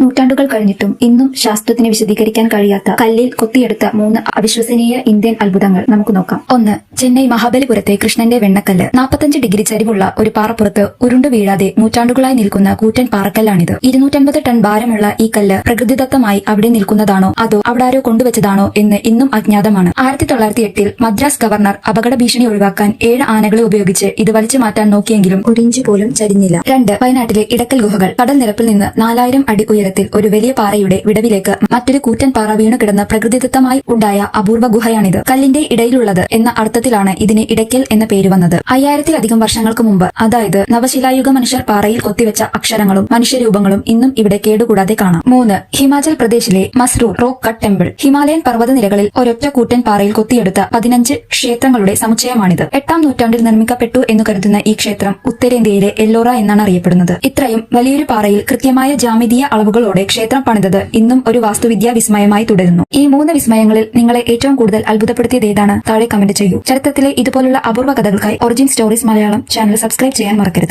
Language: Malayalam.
നൂറ്റാണ്ടുകൾ കഴിഞ്ഞിട്ടും ഇന്നും ശാസ്ത്രത്തിന് വിശദീകരിക്കാൻ കഴിയാത്ത കല്ലിൽ കൊത്തിയെടുത്ത 3 അവിശ്വസനീയ ഇന്ത്യൻ അത്ഭുതങ്ങൾ നമുക്ക് നോക്കാം. 1. ചെന്നൈ മഹാബലിപുരത്തെ കൃഷ്ണന്റെ വെണ്ണക്കല്ല്. 45 ഡിഗ്രി ചരിവുള്ള ഒരു പാറപ്പുറത്ത് ഉരുണ്ടു വീഴാതെ നൂറ്റാണ്ടുകളായി നിൽക്കുന്ന കൂറ്റൻ പാറക്കല്ലാണിത്. 250 ടൺ ഭാരമുള്ള ഈ കല്ല് പ്രകൃതിദത്തമായി അവിടെ നിൽക്കുന്നതാണോ അതോ അവിടെ ആരോ കൊണ്ടുവച്ചതാണോ എന്ന് ഇന്നും അജ്ഞാതമാണ്. 1908 മദ്രാസ് ഗവർണർ അപകട ഭീഷണി ഒഴിവാക്കാൻ 7 ആനകളെ ഉപയോഗിച്ച് ഇത് വലിച്ചു മാറ്റാൻ നോക്കിയെങ്കിലും ഒരു ഇഞ്ച് പോലും ചരിഞ്ഞില്ല. 2. വയനാട്ടിലെ ഇടക്കൽ ഗുഹകൾ. കടൽ നിരപ്പിൽ നിന്ന് 4000 അടി ഉയരത്തിൽ ഒരു വലിയ പാറയുടെ വിടവിലേക്ക് മറ്റൊരു കൂറ്റൻ പാറ വീണു കിടന്ന പ്രകൃതിദത്തമായി ഉണ്ടായ അപൂർവ ഗുഹയാണിത്. കല്ലിന്റെ ഇടയിലുള്ളത് എന്ന അർത്ഥത്തിലാണ് ഇതിന് ഇടയ്ക്കൽ എന്ന പേര് വന്നത്. 5000-ലധികം വർഷങ്ങൾക്ക് മുമ്പ്, അതായത് നവശിലായുഗ മനുഷ്യർ പാറയിൽ കൊത്തിവെച്ച അക്ഷരങ്ങളും മനുഷ്യരൂപങ്ങളും ഇന്നും ഇവിടെ കേടുകൂടാതെ കാണാം. 3. ഹിമാചൽ പ്രദേശിലെ Masroor rock cut temple. Himalayan പർവ്വതനിരകളിൽ ഒരൊറ്റ കൂറ്റൻ പാറയിൽ കൊത്തിയെടുത്ത 15 ക്ഷേത്രങ്ങളുടെ സമുച്ചയമാണിത്. 8-ാം നൂറ്റാണ്ടിൽ നിർമ്മിക്കപ്പെട്ടു എന്ന് കരുതുന്ന ഈ ക്ഷേത്രം ഉത്തരേന്ത്യയിലെ എല്ലോറ എന്നാണ് അറിയപ്പെടുന്നത്. ഇത്രയും വലിയൊരു പാറയിൽ കൃത്യമായ ജാമിതീയ അളവുകളോടെ ക്ഷേത്രം പണിതത് ഇന്നും ഒരു വാസ്തുവിദ്യാ വിസ്മയമായി തുടരുന്നു. ഈ 3 വിസ്മയങ്ങളിൽ നിങ്ങളെ ഏറ്റവും കൂടുതൽ അത്ഭുതപ്പെടുത്തിയത് ഏതാണ്? താഴെ കമന്റ് ചെയ്യൂ. ചരിത്രത്തിലെ ഇതുപോലുള്ള അപൂർവ കഥകൾക്കായി origin stories Malayalam channel subscribe ചെയ്യാൻ മറക്കരുത്.